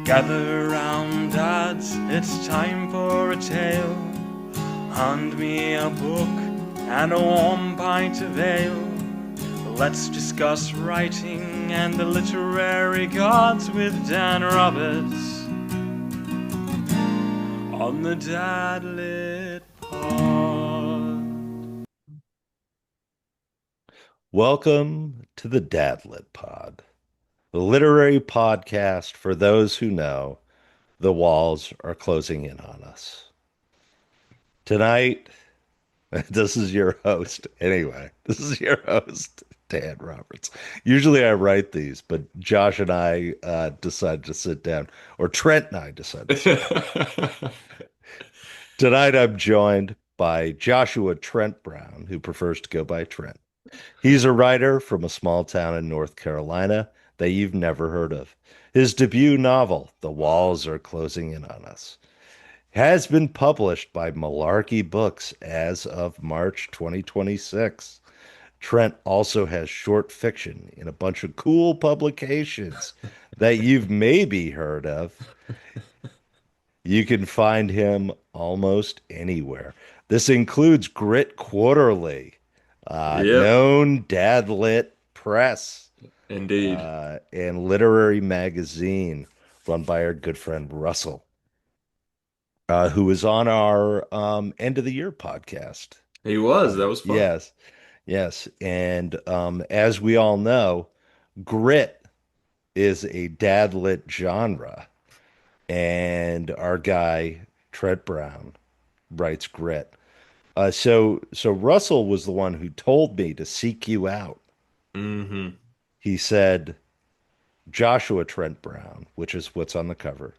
Gather round, dads, it's time for a tale. Hand me a book and a warm pint of ale. Let's discuss writing and the literary gods with Dan Roberts on the Dad Lit Pod. Welcome to the Dadlit Pod, the literary podcast for those who know the walls are closing in on us. Tonight, this is your host. Anyway, this is your host, Dan Roberts. Usually I write these, but Josh and I decided to sit down, or Trent and I decided to sit down. Tonight, I'm joined by Joshua Trent Brown, who prefers to go by Trent. He's a writer from a small town in North Carolina that you've never heard of. His debut novel, The Walls Are Closing In on Us, has been published by Malarkey Books as of March 2026. Trent also has short fiction in a bunch of cool publications that you've maybe heard of. You can find him almost anywhere. This includes Grit Quarterly, Yep, known Dad Lit Press, indeed. and Literary Magazine, run by our good friend Russell, who is on our end of the year podcast. He was. That was fun. Yes, yes. And as we all know, grit is a dad lit genre. And our guy, Trent Brown, writes grit. So Russell was the one who told me to seek you out. Hmm. He said, Joshua Trent Brown, which is what's on the cover.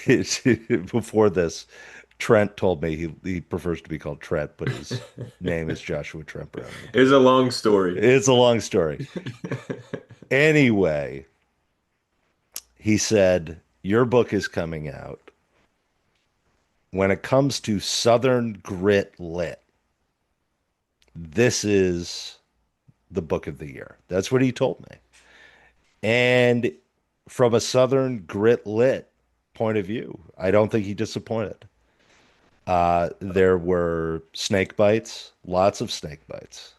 Before this, Trent told me he prefers to be called Trent, but his name is Joshua Trent Brown in the It was book. a long story. It's a long story. Anyway, he said, your book is coming out. When it comes to Southern grit lit, this is the book of the year. That's what he told me. And from a Southern grit lit point of view, I don't think he disappointed. There were snake bites, lots of snake bites.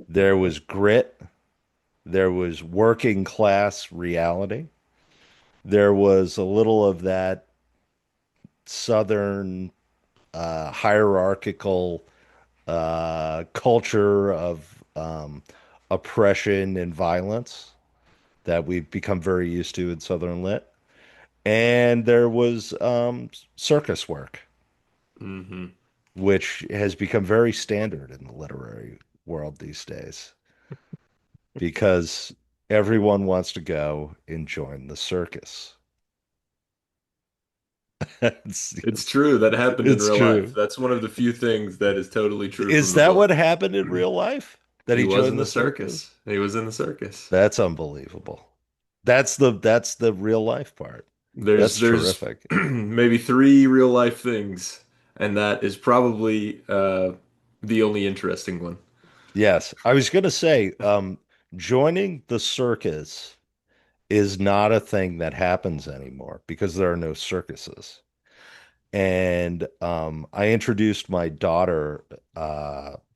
There was grit. There was working class reality. There was a little of that Southern hierarchical culture of oppression and violence that we've become very used to in Southern Lit. And there was circus work, Hmm. which has become very standard in the literary world these days because everyone wants to go and join the circus. It's, It's true. That happened in it's real life. true. That's one of the few things that is totally true from Is the that what book. happened in real life? That He he was in joined the the circus? circus. He was in the circus. That's unbelievable. That's the real life part. There's That's there's terrific. maybe three real life things, and that is probably the only interesting one. Yes, I was going to say, joining the circus is not a thing that happens anymore because there are no circuses. And I introduced my daughter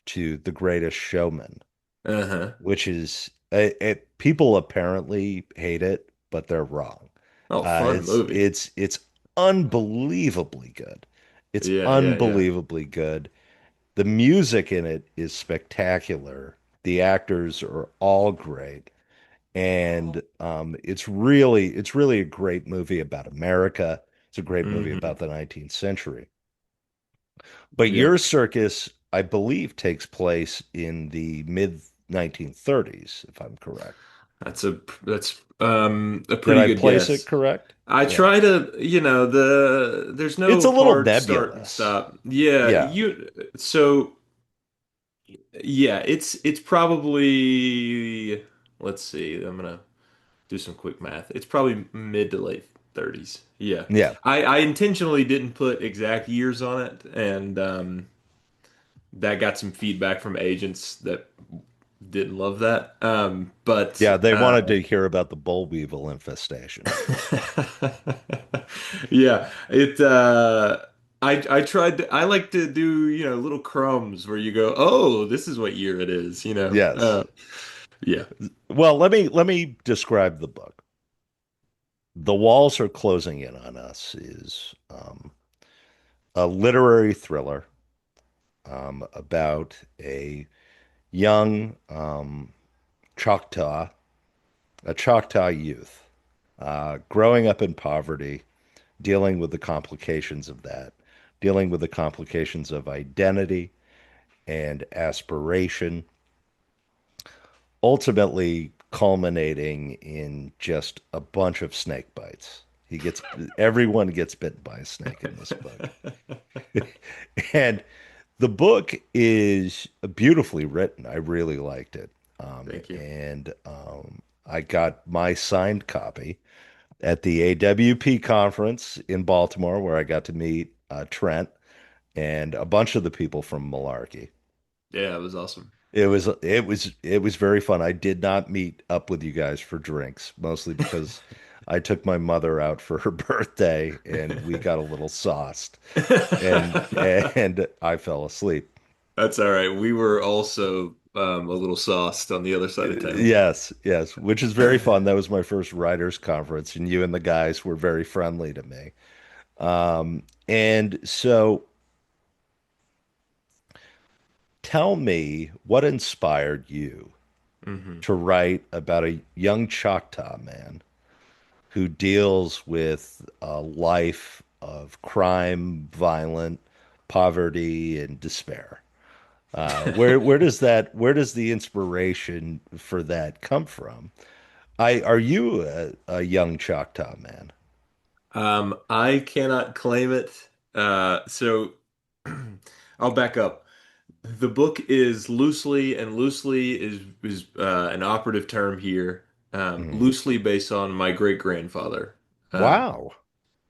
to The Greatest Showman, Uh-huh. which is people apparently hate it, but they're wrong. Oh, Uh, fun it's movie. it's it's unbelievably good. It's Yeah, yeah, yeah. unbelievably good. The music in it is spectacular. The actors are all great. And it's really a great movie about America. It's a great movie Hmm. about the 19th century. But Yeah. your circus, I believe, takes place in the mid 1930s, if I'm correct. That's a Did pretty I good place it guess. correct? I Yeah. try to, there's It's no a little hard start and nebulous. stop. Yeah, Yeah. so yeah, it's probably, let's see, I'm gonna do some quick math. It's probably mid to late 30s. Yeah. Yeah. I intentionally didn't put exact years on it, and that got some feedback from agents that didn't love that. But Yeah, they wanted to hear about the boll weevil infestation. yeah, I tried I like to do, little crumbs where you go, "Oh, this is what year it is," you know. Yes. Yeah. Well, let me describe the book. The Walls Are Closing In on Us is a literary thriller about a young Choctaw, a Choctaw youth, growing up in poverty, dealing with the complications of that, dealing with the complications of identity and aspiration, ultimately culminating in just a bunch of snake bites. Everyone gets bitten by a snake in this book. And the book is beautifully written. I really liked it. Thank you. I got my signed copy at the AWP conference in Baltimore, where I got to meet Trent and a bunch of the people from Malarkey. Yeah, it was awesome. It was very fun. I did not meet up with you guys for drinks, mostly because I took my mother out for her birthday and we got a little sauced and I fell asleep. That's all right. We were also a little sauced on the other side of town. Yes, yes, which is very fun. That was my first writers conference, and you and the guys were very friendly to me. And so tell me what inspired you Hmm. to write about a young Choctaw man who deals with a life of crime, violent, poverty, and despair. Where does the inspiration for that come from? Are you a young Choctaw man? I cannot claim it. So I'll back up. The book is loosely is an operative term here, Mhm. loosely based on my great grandfather. Um, Wow.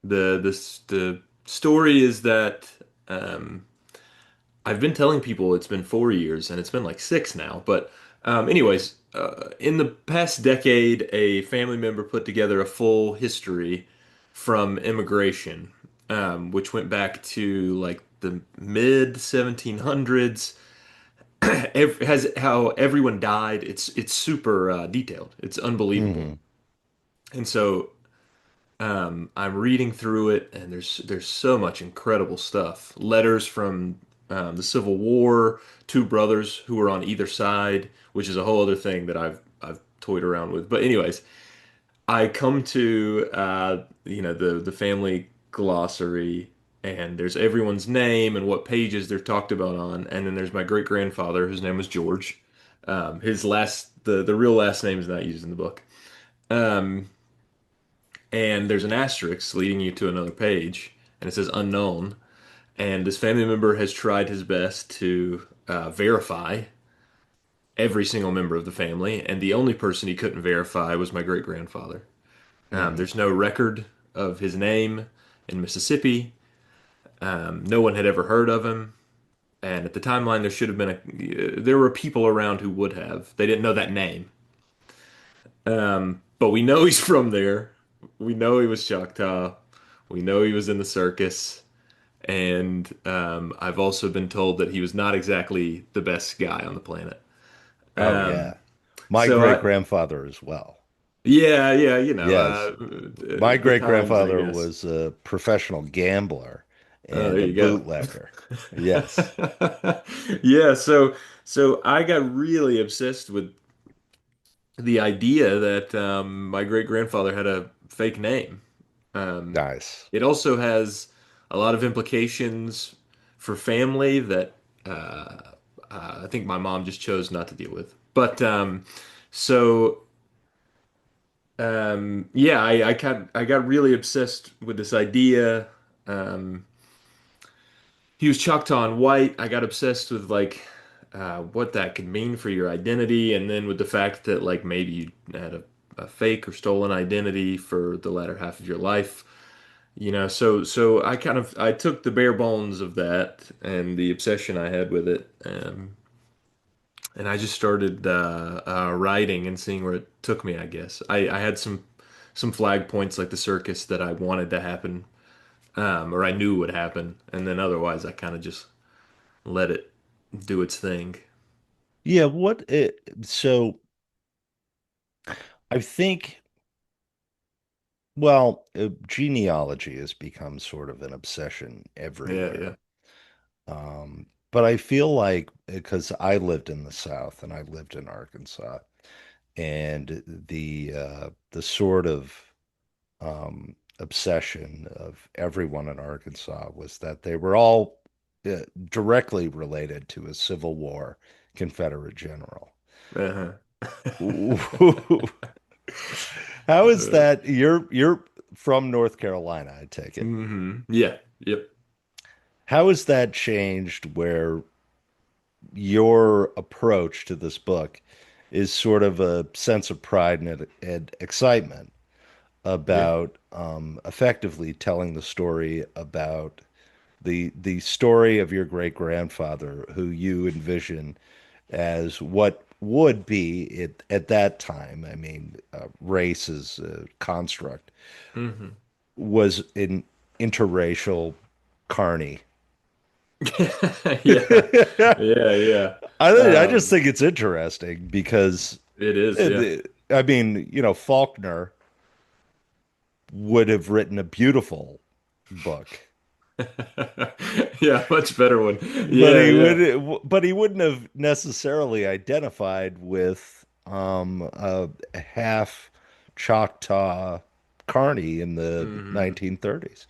the story is that um, I've been telling people it's been 4 years, and it's been like six now. But anyways, in the past decade, a family member put together a full history from immigration, which went back to like the mid 1700s. Has how everyone died. It's super detailed. It's unbelievable. Hmm. And so I'm reading through it, and there's so much incredible stuff. Letters from the Civil War, two brothers who were on either side, which is a whole other thing that I've toyed around with. But anyways, I come to the family glossary, and there's everyone's name and what pages they're talked about on, and then there's my great grandfather whose name was George. His last the real last name is not used in the book. Um, and there's an asterisk leading you to another page, and it says unknown. And this family member has tried his best to verify every single member of the family, and the only person he couldn't verify was my great grandfather. Hmm. There's no record of his name in Mississippi. No one had ever heard of him. And at the timeline, there were people around who would have. They didn't know that name. But we know he's from there. We know he was Choctaw. We know he was in the circus. And I've also been told that he was not exactly the best guy on the planet. Oh Um, yeah. My so great I, grandfather as well. yeah, yeah, Yes. My the great times, I grandfather guess. was a professional gambler There and a you go. bootlegger. Yes. Yeah, so I got really obsessed with the idea that my great grandfather had a fake name. Um, Nice. it also has a lot of implications for family that I think my mom just chose not to deal with. But so yeah, I got really obsessed with this idea. Um, he was Choctaw and white. I got obsessed with like what that could mean for your identity, and then with the fact that like maybe you had a fake or stolen identity for the latter half of your life. So I took the bare bones of that and the obsession I had with it, and I just started writing and seeing where it took me, I guess. I had some flag points like the circus that I wanted to happen, or I knew would happen, and then otherwise I kind of just let it do its thing. Yeah, so I think, well, genealogy has become sort of an obsession Yeah, yeah. everywhere. But I feel like because I lived in the South and I lived in Arkansas, and the sort of obsession of everyone in Arkansas was that they were all directly related to a Civil War Confederate general. Uh-huh. How is that? You're from North Carolina, I take it. Yeah. Yep. How has that changed where your approach to this book is sort of a sense of pride and excitement Yeah. about effectively telling the story about the story of your great grandfather, who you envision as what would be at that time. I mean, race as a construct hmm was an interracial carny. Yeah. Yeah, yeah. I just Um, think it's interesting because it is, yeah. I mean, Faulkner would have written a beautiful book, Yeah, much better one. but Yeah, yeah. he wouldn't have necessarily identified with a half Choctaw Carney in the hmm 1930s.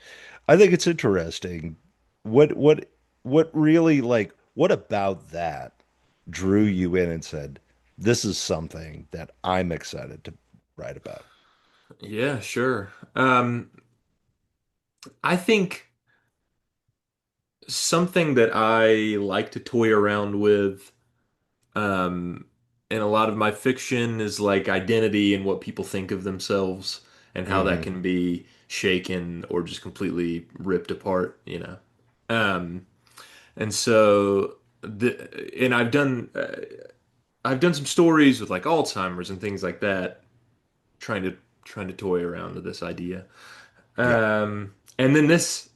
I think it's interesting. What what what really, like, what about that drew you in and said, this is something that I'm excited to write about? Yeah, sure. I think something that I like to toy around with, um, in a lot of my fiction is like identity and what people think of themselves and how that Hmm. can be shaken or just completely ripped apart, you know. Um, and so and I've done some stories with like Alzheimer's and things like that, trying to toy around with this idea. Yeah. And then this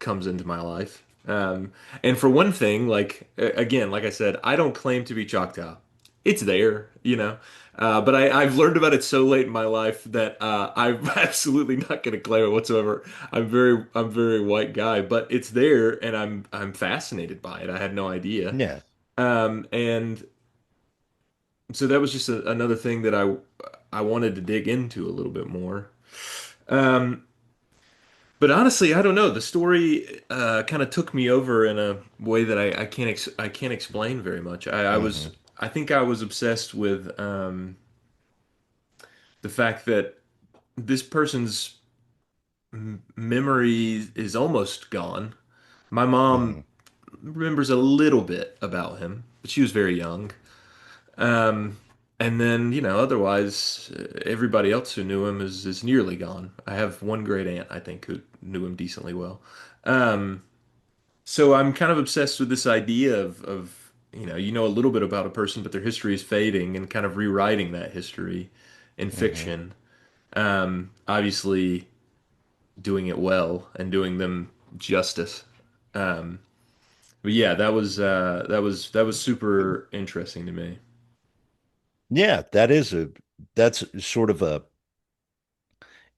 comes into my life. And for one thing, like again, like I said, I don't claim to be Choctaw. It's there, you know. But I've learned about it so late in my life that I'm absolutely not going to claim it whatsoever. I'm very white guy, but it's there, and I'm fascinated by it. I had no idea. Yeah. And so that was just another thing that I wanted to dig into a little bit more. Um, but honestly, I don't know. The story kind of took me over in a way that I can't explain very much. Hmm. I think I was obsessed with the fact that this person's memory is almost gone. My mom Hmm. remembers a little bit about him, but she was very young. Um, and then, you know, otherwise, everybody else who knew him is nearly gone. I have one great aunt, I think, who knew him decently well. Um, so I'm kind of obsessed with this idea of, you know a little bit about a person, but their history is fading and kind of rewriting that history in Hmm. fiction. Obviously doing it well and doing them justice. Um, but yeah, that was super interesting to me. Yeah, that's sort of a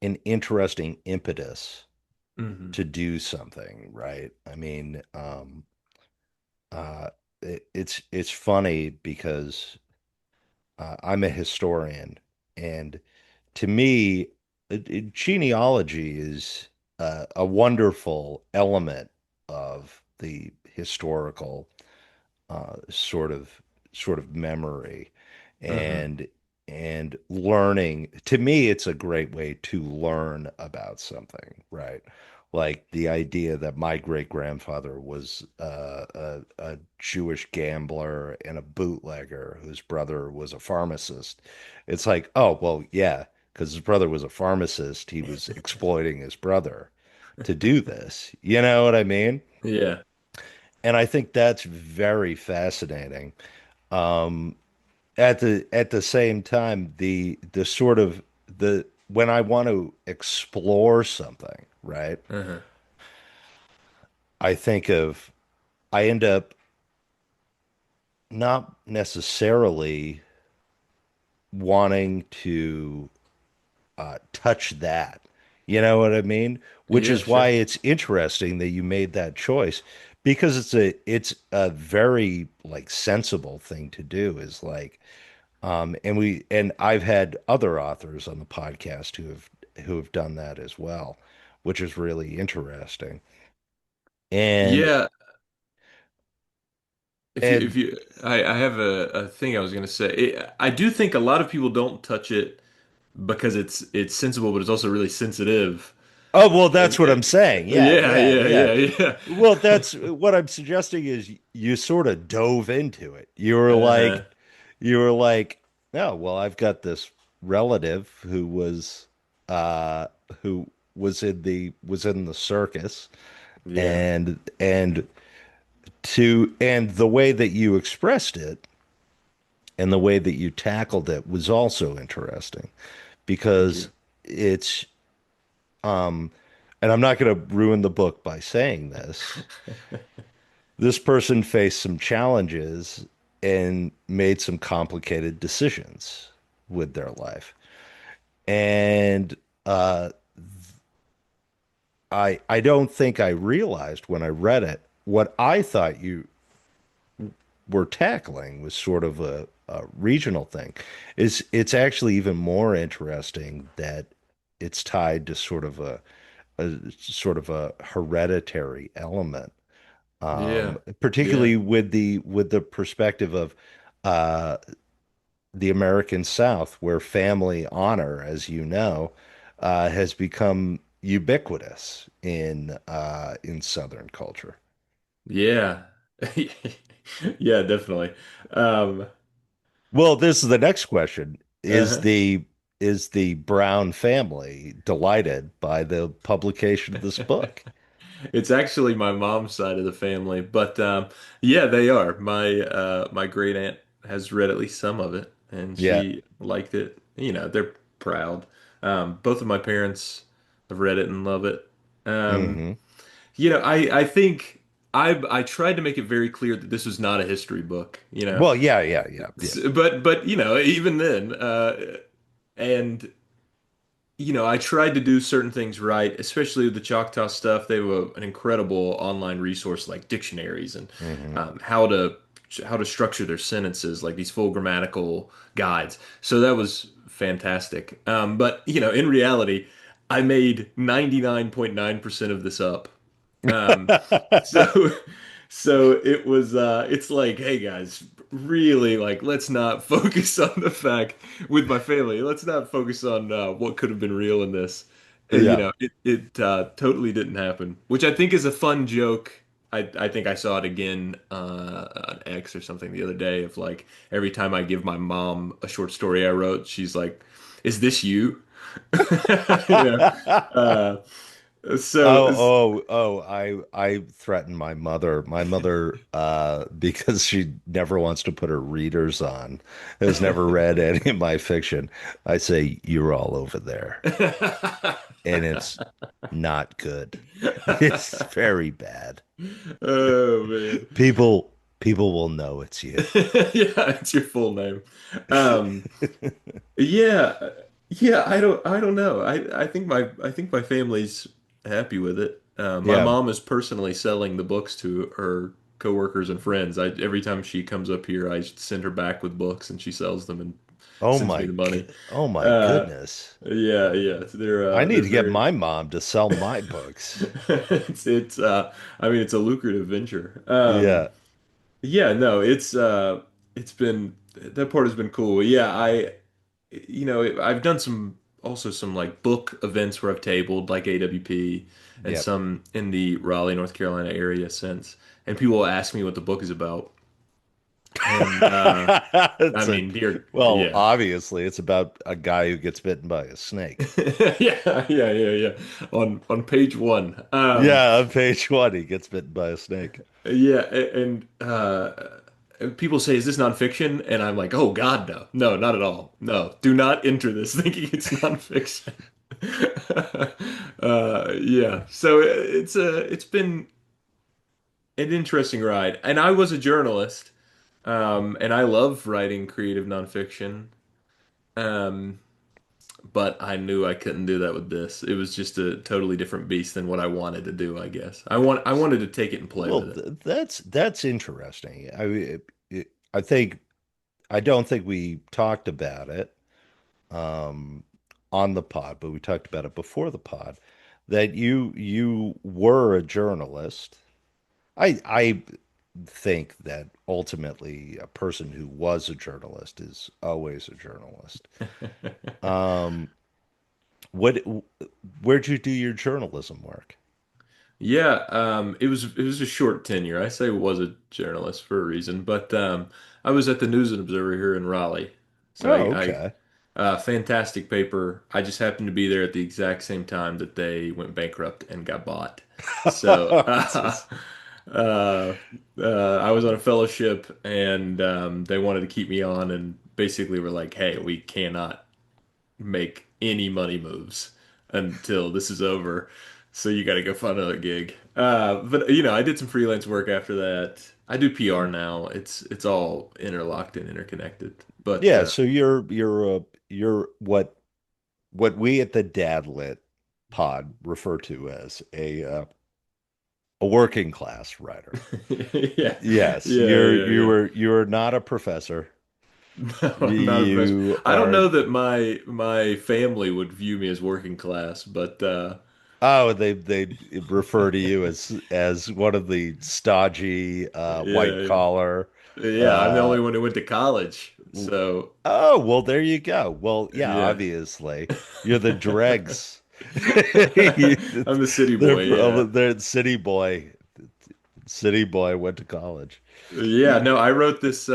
an interesting impetus hmm to do something, right? I mean, uh, it's funny because I'm a historian, and to me, genealogy is a wonderful element of the historical sort of memory, hmm and learning. To me, it's a great way to learn about something, right? Like the idea that my great grandfather was a Jewish gambler and a bootlegger whose brother was a pharmacist. It's like, oh, well, yeah, because his brother was a pharmacist, he was exploiting his brother to do this. You know what I mean? Yeah. And I think that's very fascinating. Um, at the same time, the sort of the when I want to explore something, right? Uh-huh. I think of I end up not necessarily wanting to touch that. You know what I mean? Which Yeah, is why sure. it's interesting that you made that choice because it's a very like sensible thing to do is like and I've had other authors on the podcast who have done that as well, which is really interesting. And Yeah, and if you I have a thing I was gonna say. I do think a lot of people don't touch it because it's sensible, but it's also really sensitive. oh well, that's And, what I'm saying. Yeah, yeah, yeah, yeah, yeah. yeah, yeah. Well, that's what I'm suggesting is you sort of dove into it. Uh-huh. You were like, oh, well, I've got this relative uh who was in the circus Yeah. and and the way that you expressed it and the way that you tackled it was also interesting Thank because you. it's and I'm not going to ruin the book by saying this person faced some challenges and made some complicated decisions with their life. And uh, I don't think I realized when I read it what I thought you were tackling was sort of a regional thing. It's actually even more interesting that it's tied to sort of a hereditary element, Yeah. particularly Yeah. with the perspective of uh, the American South, where family honor, as you know, has become ubiquitous in Southern culture. Yeah. Yeah, definitely. Um, Well, this is the next question. uh-huh. Is the Brown family delighted by the publication of this book? It's actually my mom's side of the family, but yeah, they are. My great aunt has read at least some of it, and Yeah. she liked it. You know, they're proud. Both of my parents have read it and love it. Um, Hmm. I think I tried to make it very clear that this was not a history book. Well, yeah, yeah, yeah, yeah. But even then, and I tried to do certain things right, especially with the Choctaw stuff. They have an incredible online resource like dictionaries and Hmm. how to structure their sentences, like these full grammatical guides. So that was fantastic. But in reality, I made 99.9% of this up. Um, so it's like, hey guys, really like let's not focus on the fact with my family. Let's not focus on what could have been real in this. Yeah. It totally didn't happen, which I think is a fun joke. I think I saw it again on X or something the other day of like every time I give my mom a short story I wrote, she's like, "Is this you?" You know. Uh, so I threatened my mother. My mother, because she never wants to put her readers on, has never read any of my fiction. I say, you're all over there. And it's not good. It's very bad. Oh man. People will know it's you. Yeah, it's your full name. Um, yeah, yeah, I don't know. I think my family's happy with it. My Yeah. mom is personally selling the books to her coworkers and friends. Every time she comes up here, I send her back with books and she sells them and sends me the money. Oh my Uh, goodness. yeah, yeah, I need they're to get very my mom to sell my books. it's I mean it's a lucrative venture. Yeah. Yeah, no, it's been that part has been cool. Yeah, I've done some like book events where I've tabled like AWP and Yep. some in the Raleigh, North Carolina area since. And people will ask me what the book is about. And I It's a mean, dear, well, yeah. obviously it's about a guy who gets bitten by a snake. Yeah. On page one. Yeah, on page one, he gets bitten by a snake. Yeah, and people say, "Is this nonfiction?" And I'm like, "Oh God, no, no, not at all. No, do not enter this thinking it's nonfiction." Yeah, so it's been an interesting ride, and I was a journalist, and I love writing creative nonfiction. Um, but I knew I couldn't do that with this. It was just a totally different beast than what I wanted to do, I guess. I wanted to take it and play Well, with it. that's interesting. I think I don't think we talked about it um, on the pod, but we talked about it before the pod that you were a journalist. I think that ultimately a person who was a journalist is always a journalist. Um, what where'd you do your journalism work? Yeah, it was a short tenure. I say was a journalist for a reason, but I was at the News and Observer here in Raleigh. So Oh, okay. fantastic paper. I just happened to be there at the exact same time that they went bankrupt and got bought. So Just- uh, I was on a fellowship, and they wanted to keep me on, and basically were like, "Hey, we cannot make any money moves until this is over. So you got to go find another gig." But I did some freelance work after that. I do PR now. It's all interlocked and interconnected. But yeah, so you're what we at the Dad Lit pod refer to as a working class writer. yeah, Yes, yeah, yeah, yeah. you're not a professor. No, I'm not a professional. You I don't are know that my family would view me as working class, but oh they refer to you as one of the stodgy white yeah, collar yeah. I'm the uh only one who went to college, so oh well there you go. Well, yeah, yeah. obviously you're the dregs. You- I'm the city boy, yeah. they're city boy went to college. Yeah, no, I wrote this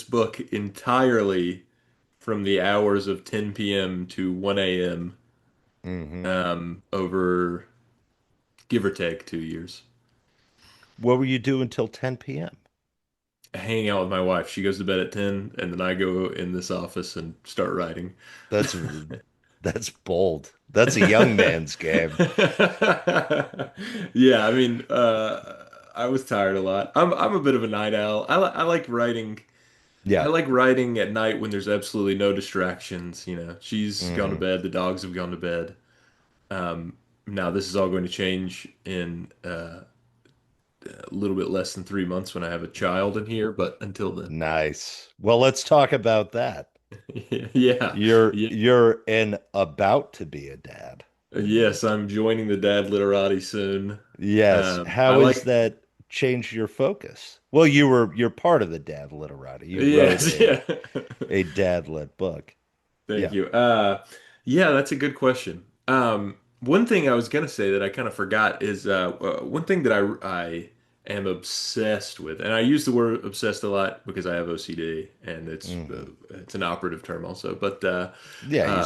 book entirely from the hours of 10 p.m. to 1 a.m. Hmm. Over give or take 2 years. What were you doing until 10 p.m.? Hanging out with my wife. She goes to bed at 10, and then I go in this office and start writing. That's that's bold. That's a young man's game. Yeah, I mean, I was tired a lot. I'm a bit of a night owl. I like writing. I Yeah. like writing at night when there's absolutely no distractions. She's gone to Hmm. bed, the dogs have gone to bed. Now this is all going to change in a little bit less than 3 months when I have a child in here, but until then, Nice. Well, let's talk about that. yeah, yeah, You're an about to be a dad. yes, I'm joining the dad literati soon. Yes. I How has like, that changed your focus? Well, you're part of the dad literati. You wrote yes, yeah. a dad lit book. Thank Yeah. you. Yeah, that's a good question. One thing I was gonna say that I kind of forgot is one thing that I am obsessed with, and I use the word obsessed a lot because I have OCD, and Hmm. it's an operative term also. But Yeah, uh,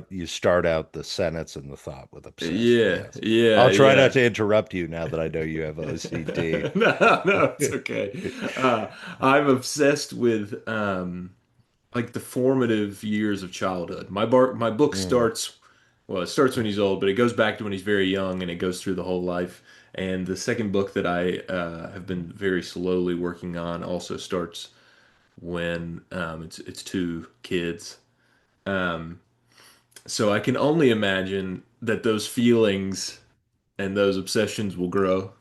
you start out the sentence and the thought with obsessed. yeah, Yes. yeah, I'll try not yeah. to interrupt you now that I know you have OCD. No, no, it's okay. I'm obsessed with like the formative years of childhood. My book Mm, starts, well, it starts when he's old, but it goes back to when he's very young, and it goes through the whole life. And the second book that I have been very slowly working on also starts when it's two kids. Um, so I can only imagine that those feelings and those obsessions will grow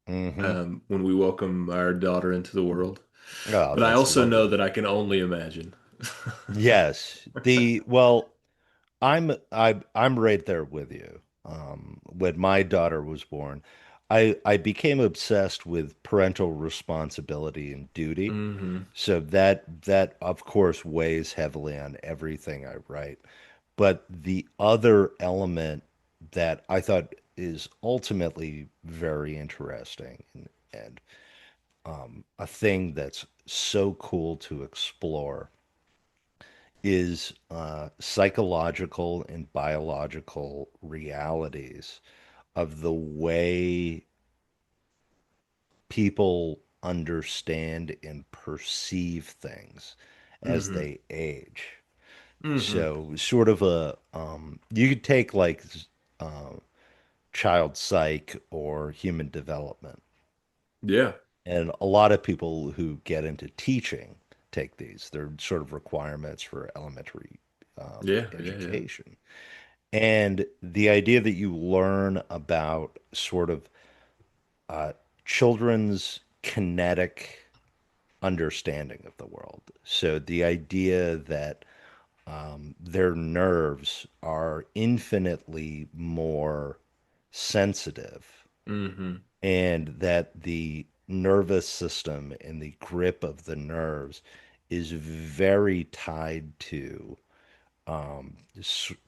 hmm. when we welcome our daughter into the world. Oh, But I that's also know lovely. that I can only imagine. Yes. I'm right there with you. When my daughter was born, I became obsessed with parental responsibility and duty. Hmm. So that of course weighs heavily on everything I write. But the other element that I thought is ultimately very interesting and a thing that's so cool to explore is psychological and biological realities of the way people understand and perceive things as Mm-hmm. they age. Mm-hmm. So sort of you could take like uh, child psych or human development. Yeah. And a lot of people who get into teaching take these. They're sort of requirements for elementary Yeah. Yeah. Yeah. education. And the idea that you learn about sort of uh, children's kinetic understanding of the world. So the idea that their nerves are infinitely more sensitive Mm-hmm. and that the nervous system and the grip of the nerves is very tied to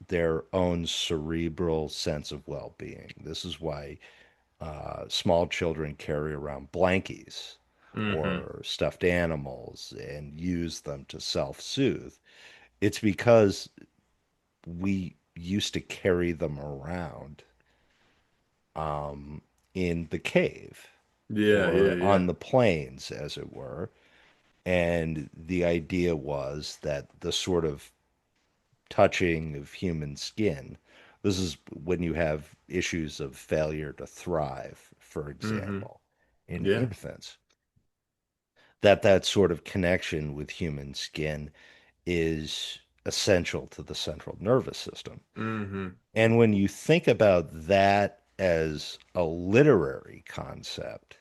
their own cerebral sense of well-being. This is why small children carry around blankies Mm-hmm. or stuffed animals and use them to self-soothe. It's because we used to carry them around in the cave Yeah. Yeah. or Yeah. on the plains, as it were. And the idea was that the sort of touching of human skin, this is when you have issues of failure to thrive, for Mm-hmm. example, in Yeah. infants, that sort of connection with human skin is essential to the central nervous system. Mm-hmm. And when you think about that as a literary concept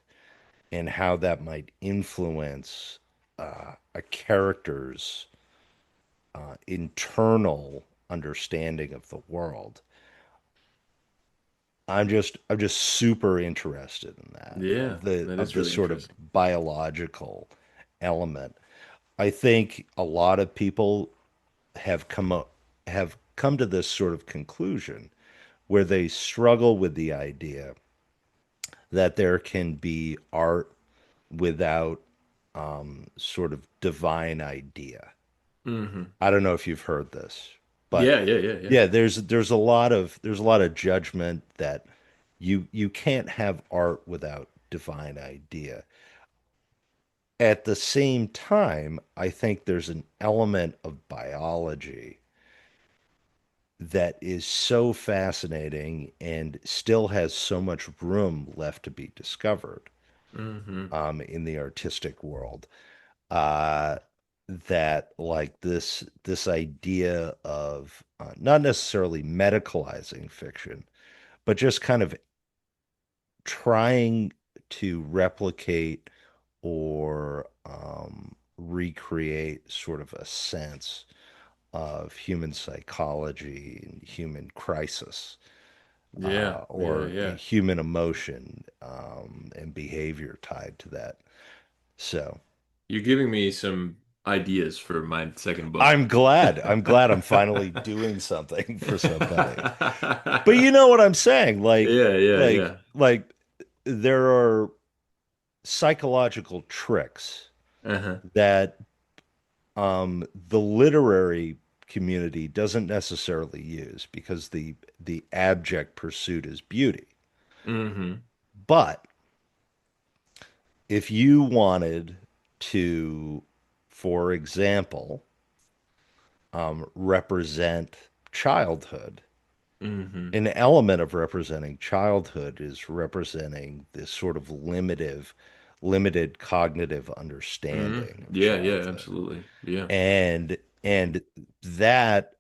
and how that might influence a character's internal understanding of the world, I'm just super interested in that Yeah. That of is the really sort of interesting. biological element. I think a lot of people have come to this sort of conclusion where they struggle with the idea that there can be art without sort of divine idea. Mm-hmm. I don't know if you've heard this, but Yeah. Yeah. Yeah. Yeah. yeah, there's a lot of judgment that you can't have art without divine idea. At the same time, I think there's an element of biology that is so fascinating and still has so much room left to be discovered Mm-hmm. in the artistic world. Uh, that like this idea of not necessarily medicalizing fiction, but just kind of trying to replicate or recreate sort of a sense of human psychology and human crisis Yeah. Yeah. or a Yeah. human emotion and behavior tied to that. So You're giving me some ideas for my second book. I'm glad. I'm glad I'm finally doing something for somebody. But you know what I'm saying? Yeah, yeah, yeah. Like there are psychological tricks Uh-huh. that the literary community doesn't necessarily use because the abject pursuit is beauty. Mm-hmm. But if you wanted to, for example, represent childhood, Mm-hmm. an element of representing childhood is representing this sort of limited cognitive understanding Mm-hmm. of Yeah, yeah, childhood. absolutely. Yeah. And that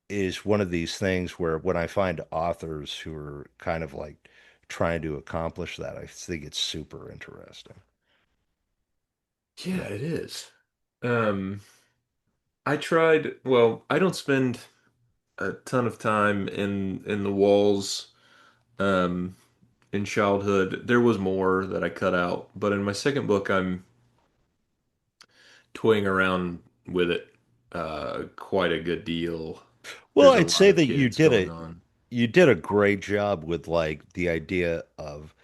is one of these things where when I find authors who are kind of like trying to accomplish that, I think it's super interesting. Yeah, Yeah. it is. Um, I tried, well, I don't spend a ton of time in the walls um in childhood. There was more that I cut out, but in my second book I'm toying around with it quite a good deal. Well, There's a I'd lot say of that kids going on. you did a great job with like the idea of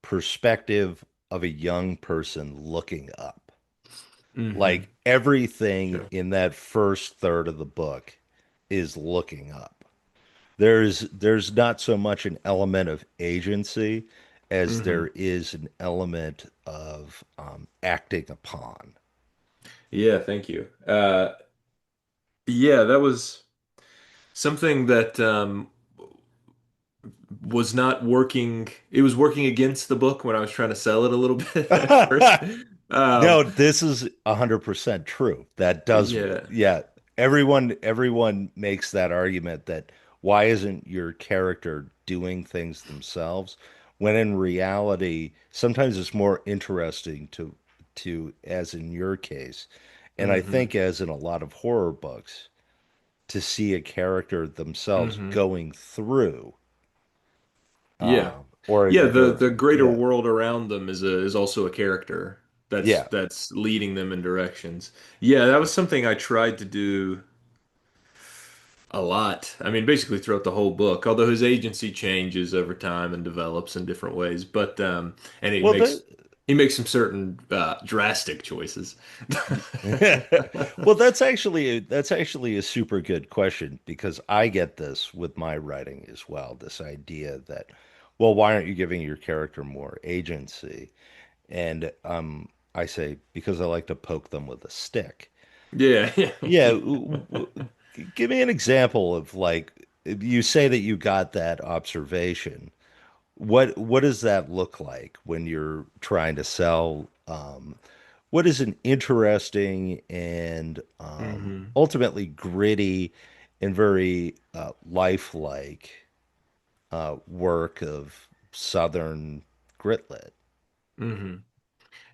perspective of a young person looking up. Mm-hmm. Like everything Sure. in that first third of the book is looking up. There's not so much an element of agency as Hmm. there is an element of acting upon. Yeah, thank you. Yeah, that was something that was not working. It was working against the book when I was trying to sell it a little bit at first. Um, No, this is 100% true. That does, yeah. yeah. Everyone makes that argument that why isn't your character doing things themselves? When in reality, sometimes it's more interesting as in your case, and I Hmm. think as in a lot of horror books, to see a character themselves Hmm. going through, Yeah. or Yeah, either, the greater yeah, world around them is also a character yeah. that's leading them in directions. Yeah, that was something I tried to do a lot. I mean, basically throughout the whole book, although his agency changes over time and develops in different ways, but and Well, the he makes some certain drastic choices. well, that's actually a super good question because I get this with my writing as well. This idea that, well, why aren't you giving your character more agency? And I say because I like to poke them with a stick. Yeah, yeah. Yeah, give me an example of like you say that you got that observation. What does that look like when you're trying to sell? What is an interesting and Hmm. ultimately gritty and very lifelike work of Southern gritlit? Hmm.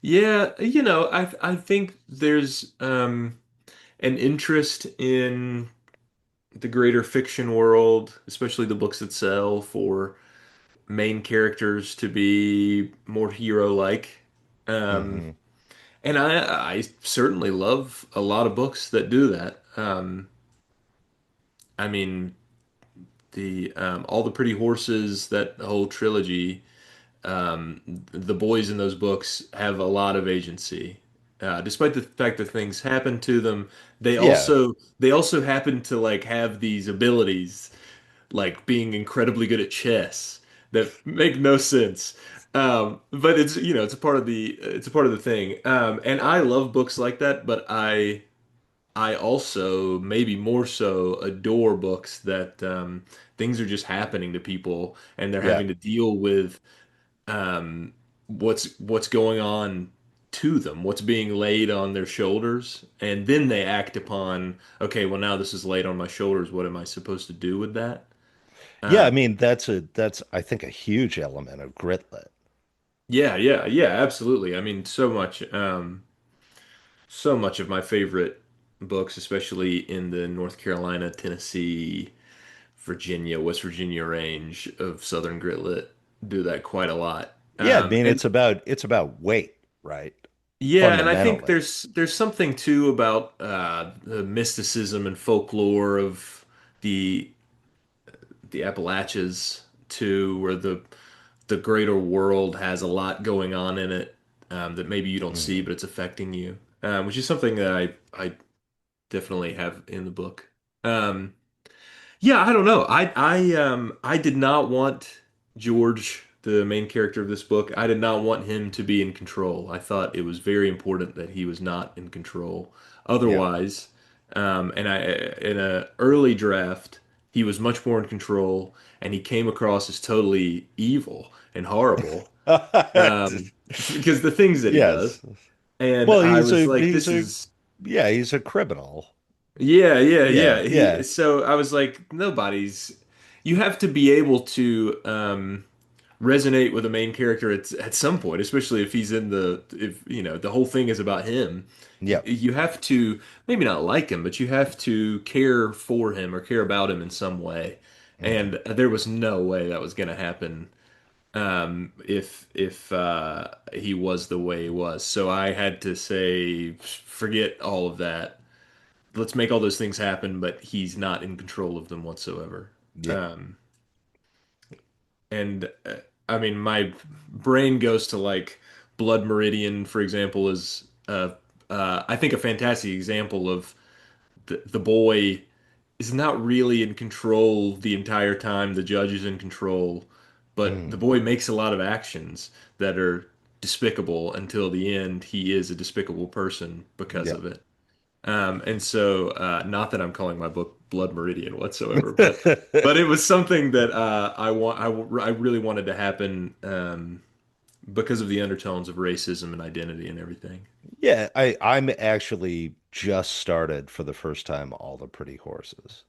Yeah, I think there's an interest in the greater fiction world, especially the books that sell for main characters to be more hero-like. Um, Hmm. and I certainly love a lot of books that do that. I mean, the All the Pretty Horses, that whole trilogy, the boys in those books have a lot of agency. Despite the fact that things happen to them, Yeah, they also happen to like have these abilities, like being incredibly good at chess that make no sense. But it's it's a part of the thing. And I love books like that, but I also maybe more so adore books that things are just happening to people and they're yeah. having to deal with um, what's going on to them, what's being laid on their shoulders, and then they act upon, okay, well now this is laid on my shoulders. What am I supposed to do with that? Yeah, I Um, mean that's I think a huge element of gritlit. yeah, yeah, yeah, absolutely. I mean, so much of my favorite books, especially in the North Carolina, Tennessee, Virginia, West Virginia range of Southern Gritlit, do that quite a lot. Yeah, I mean And it's about weight, right? yeah, and I think Fundamentally. there's something too about the mysticism and folklore of the the Appalachians too, where the greater world has a lot going on in it that maybe you don't see, Mhm. but it's affecting you, which is something that I definitely have in the book. Um, Yeah, I don't know. I did not want George, the main character of this book, I did not want him to be in control. I thought it was very important that he was not in control. Yeah. Otherwise, and I in a early draft, he was much more in control, and he came across as totally evil and horrible. Because the things that he does, Yes. and Well, I he's was a like, he's this a is. yeah, he's a criminal. Yeah, yeah, Yeah, yeah. yeah. So I was like, you have to be able to resonate with the main character at some point, especially if if the whole thing is about him. Yeah. You have to maybe not like him, but you have to care for him or care about him in some way. Mhm. And there was no way that was going to happen if he was the way he was. So I had to say, forget all of that, let's make all those things happen, but he's not in control of them whatsoever. Yeah. Um, and I mean, my brain goes to like Blood Meridian, for example, is I think a fantastic example of the boy is not really in control the entire time. The judge is in control, but the Mm, boy makes a lot of actions that are despicable until the end. He is a despicable person because yeah. of it. And so, not that I'm calling my book Blood Meridian whatsoever, but it was something that I really wanted to happen because of the undertones of racism and identity and everything. Yeah, I'm actually just started for the first time All the Pretty Horses.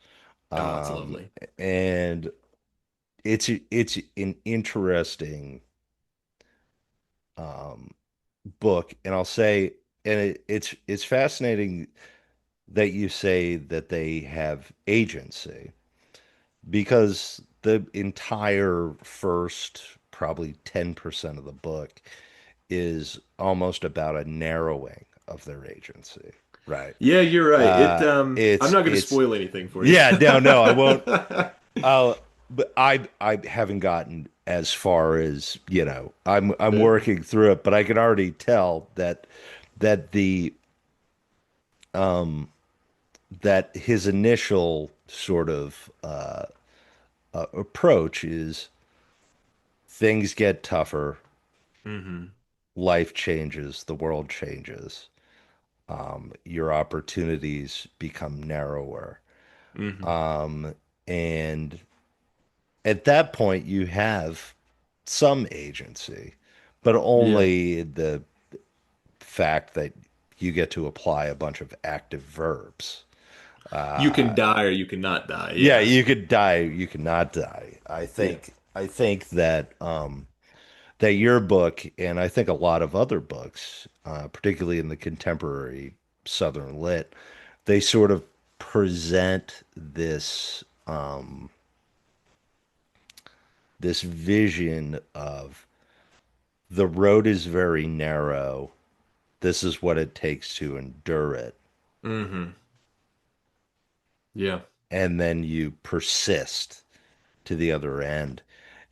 Oh, it's Um, lovely. and it's an interesting um book, and I'll say, and it's fascinating that you say that they have agency, because the entire first probably 10% of the book is almost about a narrowing of their agency, right? Yeah, you're right. I'm not going to It's spoil anything for you. Yeah, no, I won't. But I haven't gotten as far as, I'm Yeah. working through it, but I can already tell that the um that his initial sort of approach is things get tougher, Hmm. life changes, the world changes, your opportunities become narrower. Hmm. Um, and at that point, you have some agency, but Yeah. only the fact that you get to apply a bunch of active verbs. You can Uh, die or you cannot die. yeah, Yeah. you could die, you cannot die. I Yeah. think I think that that your book, and I think a lot of other books, particularly in the contemporary Southern lit, they sort of present this vision of the road is very narrow. This is what it takes to endure it. Hmm. Yeah. And then you persist to the other end.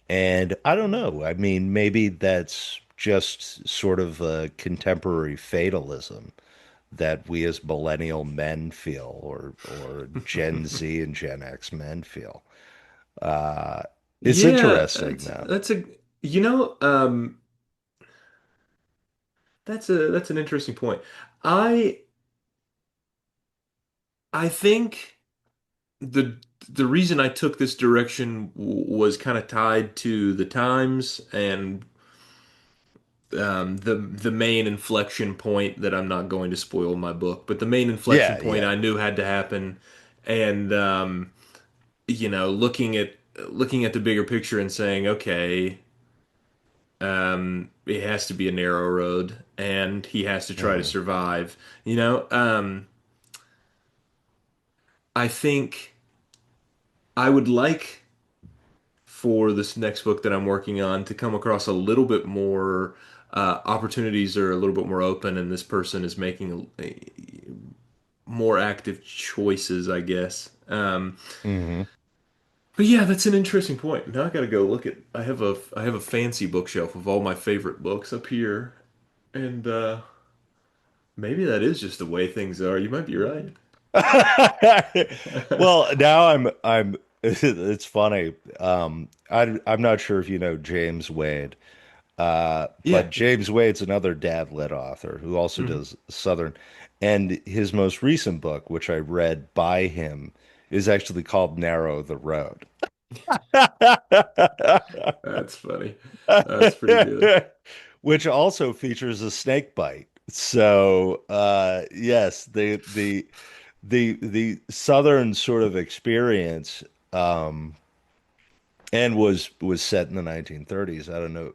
And I don't know. I mean, maybe that's just sort of a contemporary fatalism that we as millennial men feel, or Gen Z and Gen X men feel. Uh, it's Yeah, interesting, though. that's a you know, that's an interesting point. I I think the reason I took this direction was kind of tied to the times and the main inflection point that I'm not going to spoil my book, but the main inflection Yeah, point yeah. I knew had to happen, and looking at the bigger picture and saying, okay, it has to be a narrow road, and he has to try to Hmm. survive. I think I would like for this next book that I'm working on to come across a little bit more opportunities are a little bit more open, and this person is making more active choices, I guess. Hmm. But yeah, that's an interesting point. Now I gotta go look at. I have a fancy bookshelf of all my favorite books up here, and maybe that is just the way things are. You might be right. Well, now I'm it's funny. I'm not sure if you know James Wade. Yeah. But James Wade's another dad lit author who also Mhm. does Southern. And his most recent book, which I read by him, is actually called Narrow the Road. That's funny. That's pretty good. Which also features a snake bite. So yes, the Southern sort of experience, and was set in the 1930s. I don't know.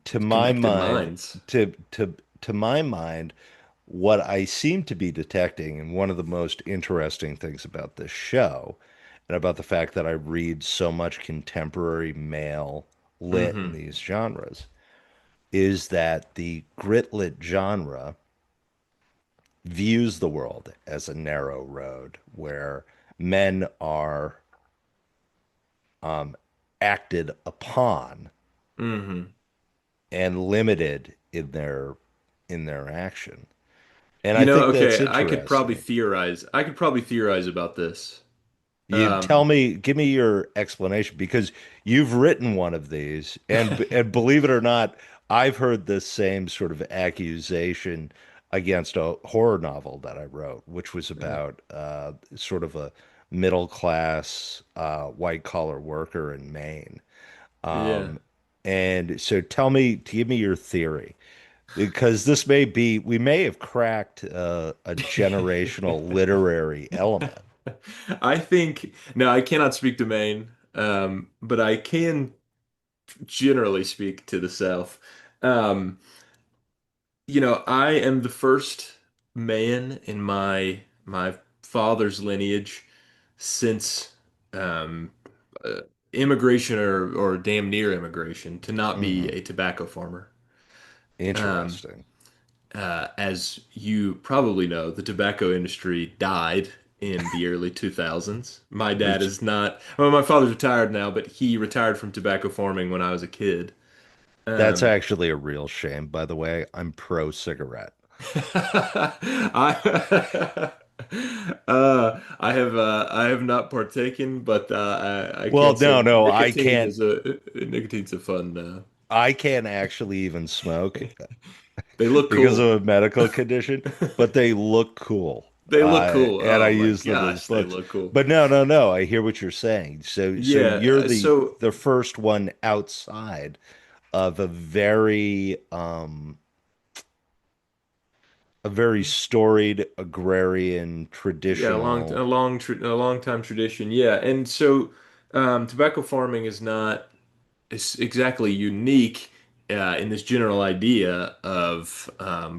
To my Connected mind, minds. to my mind, what I seem to be detecting, and one of the most interesting things about this show, and about the fact that I read so much contemporary male lit in Hmm. these genres, is that the gritlit genre views the world as a narrow road where men are acted upon Hmm. and limited in their action. And I You know, think that's okay, I could probably interesting. theorize. I could probably theorize about this. You tell me, give me your explanation because you've written one of these, and believe it or not, I've heard this same sort of accusation against a horror novel that I wrote, which was Yeah. about sort of a middle class white collar worker in Maine. Yeah. Um, and so tell me, give me your theory because this may be, we may have cracked a generational literary element. I think, no, I cannot speak to Maine, but I can generally speak to the South. Um, I am the first man in my father's lineage since um, uh, immigration or damn near immigration to not be Hmm. a tobacco farmer. Um, Interesting. as you probably know, the tobacco industry died in the early 2000s. My dad Which is not, well, my father's retired now, but he retired from tobacco farming when I was a kid. that's Um, actually a real shame, by the way. I'm pro cigarette. I I have not partaken, but I Well, can't say no, no, nicotine's a fun. I can't actually even smoke They look because of cool. a medical condition, but they look cool. They look cool. And I Oh my use them as gosh, they books. look cool. But no, no, no. I hear what you're saying. So Yeah. you're So the first one outside of a very storied agrarian yeah, traditional. a long time tradition. Yeah, and so tobacco farming is not it's exactly unique in this general idea of,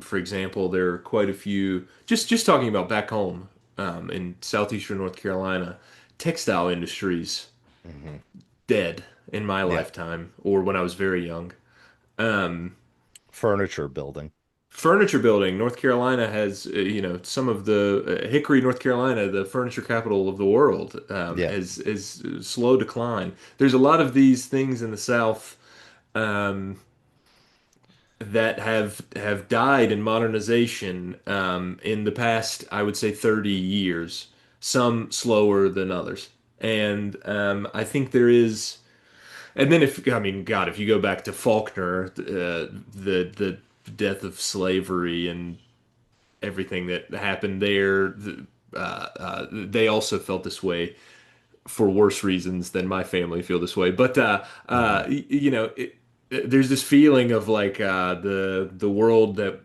for example, there are quite a few. Just talking about back home in southeastern North Carolina, textile industries Mhm. dead in my Yeah, lifetime or when I was very young. Um, furniture building. Furniture building, North Carolina has, some of the Hickory, North Carolina, the furniture capital of the world, Yeah. is slow decline. There's a lot of these things in the South um, that have died in modernization in the past, I would say 30 years, some slower than others. And I think there is, and then if I mean, God, if you go back to Faulkner, the death of slavery and everything that happened there, they also felt this way for worse reasons than my family feel this way. But Hmm. there's this feeling of like the world that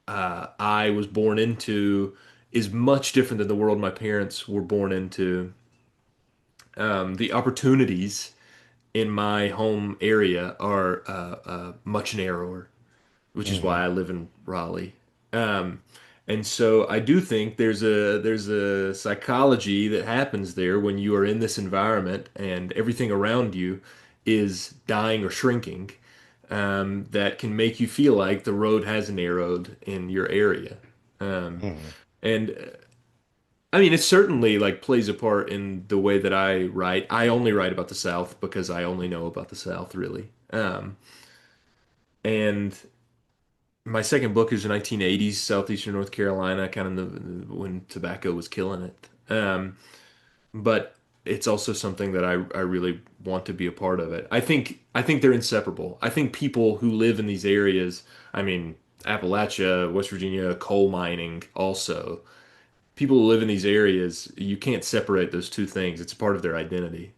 I was born into is much different than the world my parents were born into. The opportunities in my home area are much narrower, which is Hmm. why I live in Raleigh. Um, and so I do think there's a psychology that happens there when you are in this environment and everything around you is dying or shrinking, that can make you feel like the road has narrowed in your area. Um, Hmm. and I mean, it certainly like plays a part in the way that I write. I only write about the South because I only know about the South, really. And my second book is the 1980s Southeastern North Carolina, kind of when tobacco was killing it. But it's also something that I really want to be a part of it. I think they're inseparable. I think people who live in these areas, I mean, Appalachia, West Virginia, coal mining, also people who live in these areas, you can't separate those two things. It's a part of their identity.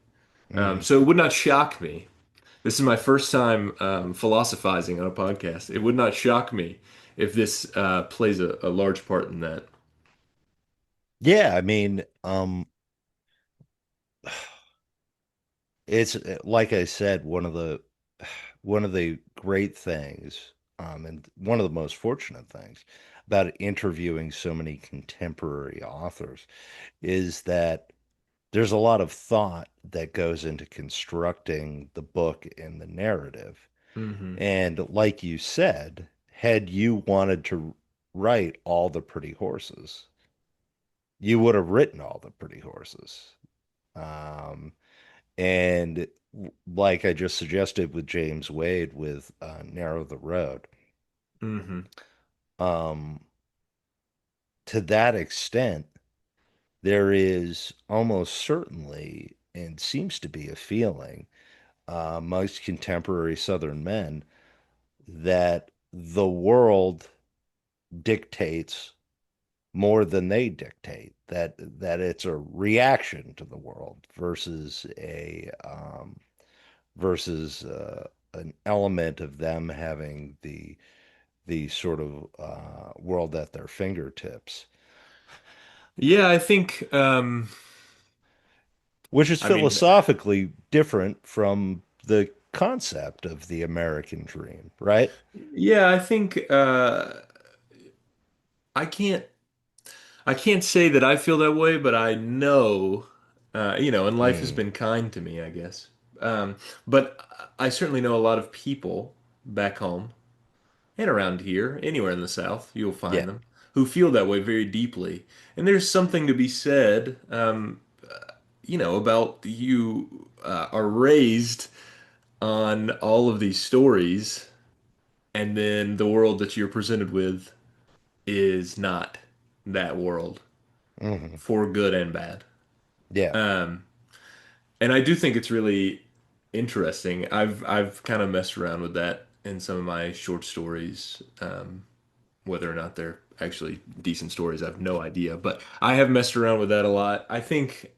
Hmm. So it would not shock me. This is my first time philosophizing on a podcast. It would not shock me if this plays a large part in that. Yeah, I mean, it's like I said, one of the great things, and one of the most fortunate things about interviewing so many contemporary authors is that there's a lot of thought that goes into constructing the book and the narrative. Hmm. And like you said, had you wanted to write all the pretty horses, you would have written all the pretty horses. Um, and like I just suggested with James Wade with Narrow the Road, Hmm. um, to that extent, there is almost certainly and seems to be a feeling amongst contemporary Southern men that the world dictates more than they dictate. That it's a reaction to the world versus an element of them having the sort of world at their fingertips, Yeah, I think which is I mean, philosophically different from the concept of the American dream, right? yeah, I think I can't I can't say that I feel that way, but I know and life has Mm, been kind to me, I guess. Um, but I certainly know a lot of people back home and around here, anywhere in the South, you'll yeah. find them who feel that way very deeply. And there's something to be said, about you are raised on all of these stories, and then the world that you're presented with is not that world Hmm. for good and bad. Yeah. Um, and I do think it's really interesting. I've kind of messed around with that in some of my short stories. Whether or not they're actually decent stories, I have no idea. But I have messed around with that a lot. I think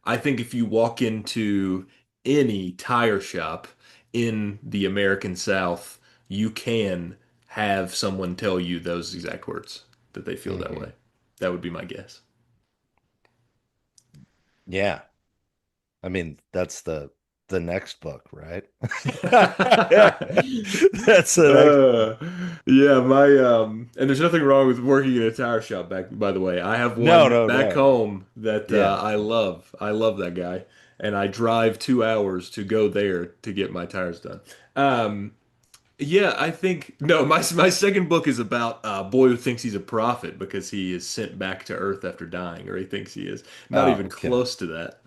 if you walk into any tire shop in the American South, you can have someone tell you those exact words that they feel that Hmm. way. That would be my guess. Yeah. I mean, that's the next book, right? That's the next book. Uh, yeah, and there's nothing wrong with working in a tire shop by the way. I have No, one no, back no. home that Yeah. I love. I love that guy, and I drive 2 hours to go there to get my tires done. Um, yeah, I think no. My second book is about a boy who thinks he's a prophet because he is sent back to Earth after dying, or he thinks he is. Not Oh, even okay. close to that.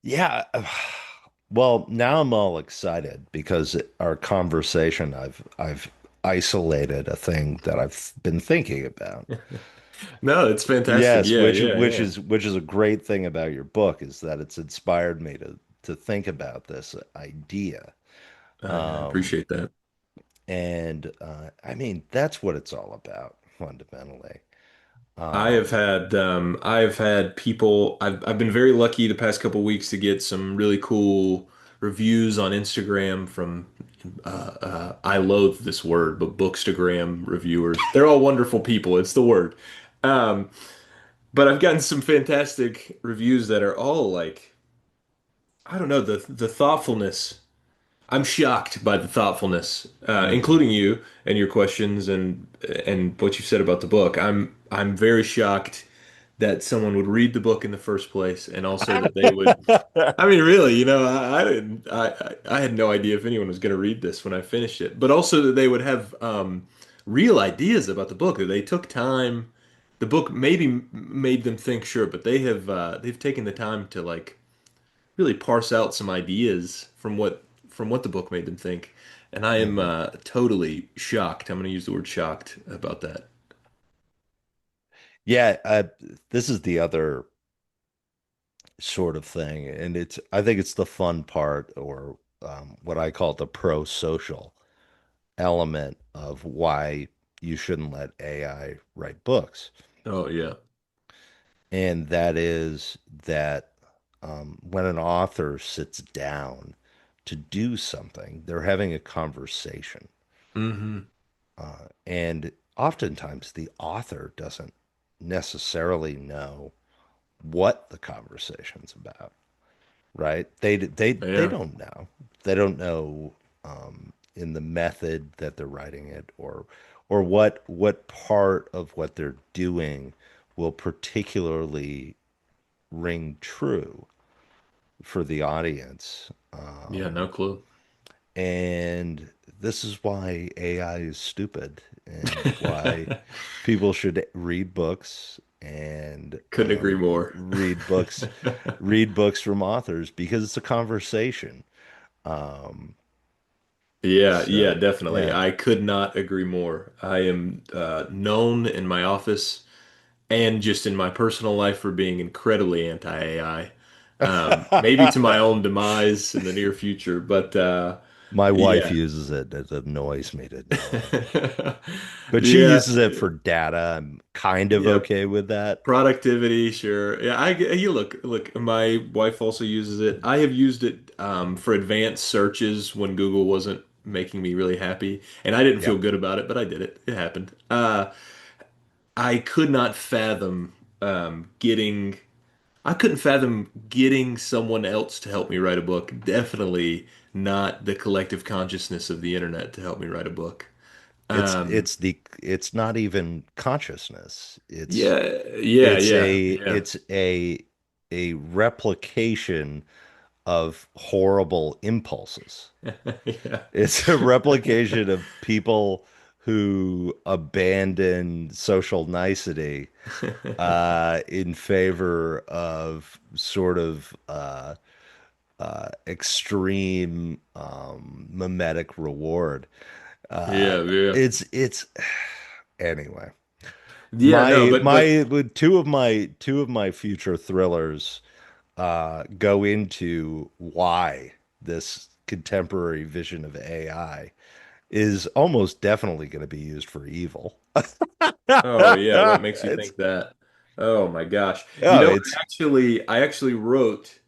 Yeah. Well, now I'm all excited because our conversation, I've isolated a thing that I've been thinking about. No, it's fantastic. Yes, Yeah, which yeah, which yeah. is which is a great thing about your book is that it's inspired me to think about this idea. Yeah, I Um, appreciate that. and I mean, that's what it's all about fundamentally. I Um, have had people. I've been very lucky the past couple weeks to get some really cool reviews on Instagram from I loathe this word, but Bookstagram reviewers. They're all wonderful people. It's the word. Um, but I've gotten some fantastic reviews that are all like, I don't know, the thoughtfulness. I'm shocked by the thoughtfulness, mhm. including you and your questions and what you said about the book. I'm very shocked that someone would read the book in the first place, and also that they would. I mean, really, I didn't. I had no idea if anyone was going to read this when I finished it, but also that they would have real ideas about the book. That they took time. The book maybe made them think, sure, but they've taken the time to like really parse out some ideas from what the book made them think. And I am Mhm. totally shocked. I'm going to use the word shocked about that. Yeah, this is the other sort of thing, and I think it's the fun part, or what I call the pro-social element of why you shouldn't let AI write books. Oh yeah. And that is that when an author sits down to do something, they're having a conversation. Hmm. And oftentimes the author doesn't necessarily know what the conversation's about, right? They Yeah. don't know. They don't know in the method that they're writing it, or what part of what they're doing will particularly ring true for the audience. Yeah. No clue. And this is why AI is stupid and why people should read books and Couldn't agree more. read books from authors because it's a conversation. Um, Yeah, yeah, So definitely. yeah. I could not agree more. I am known in my office and just in my personal life for being incredibly anti-AI. Maybe to my own demise in the near future, but My wife yeah. uses it. It annoys me to no end. But she Yeah, uses it for data. I'm kind of yeah. okay with that. Productivity, sure. Yeah, you look, my wife also uses it. I have used it for advanced searches when Google wasn't making me really happy, and I didn't feel Yep. good about it, but I did it. It happened. I could not fathom getting I couldn't fathom getting someone else to help me write a book. Definitely not the collective consciousness of the internet to help me write a book. Um, It's not even consciousness. yeah, yeah, yeah, yeah. It's a replication of horrible impulses. Yeah. It's a replication of people who abandon social nicety in favor of sort of extreme mimetic reward. Yeah, yeah. It's anyway. Yeah, no, but Two of my future thrillers go into why this contemporary vision of AI is almost definitely going to be used for evil. oh yeah, what makes you It's think that? Oh my gosh. You oh, know, it's I actually wrote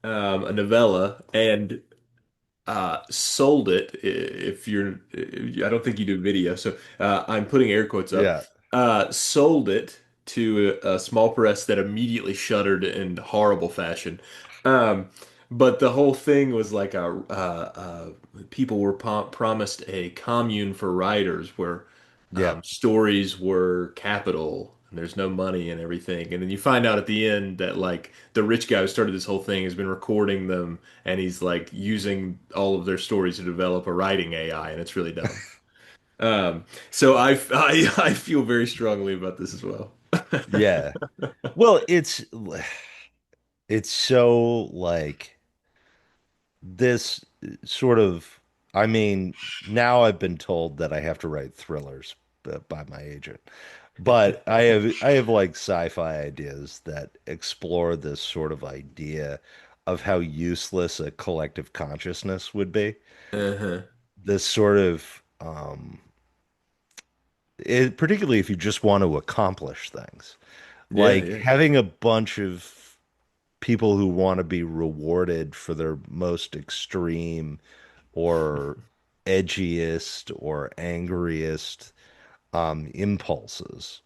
a novella and sold it. If you're, I don't think you do video, so I'm putting air quotes up. yeah, Sold it to a small press that immediately shuttered in horrible fashion. Um, but the whole thing was like people were promised a commune for writers where yeah. stories were capital and there's no money and everything. And then you find out at the end that like the rich guy who started this whole thing has been recording them and he's like using all of their stories to develop a writing AI and it's really dumb. So I feel very strongly about this as well. Yeah. Well, it's so like this sort of I mean, now I've been told that I have to write thrillers by my agent. But I have like sci-fi ideas that explore this sort of idea of how useless a collective consciousness would be. Uh-huh. This sort of particularly if you just want to accomplish things. Yeah, Like yeah. having a bunch of people who want to be rewarded for their most extreme or edgiest or angriest impulses.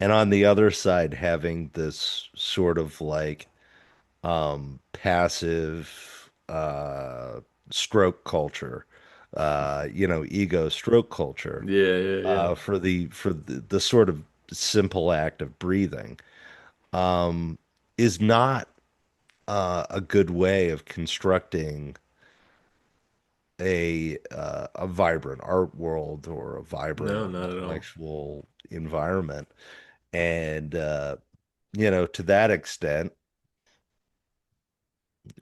And on the other side, having this sort of like passive stroke culture, ego stroke culture Yeah, yeah, yeah. for the sort of simple act of breathing is not a good way of constructing a vibrant art world or a No, vibrant not at all. intellectual environment. And to that extent,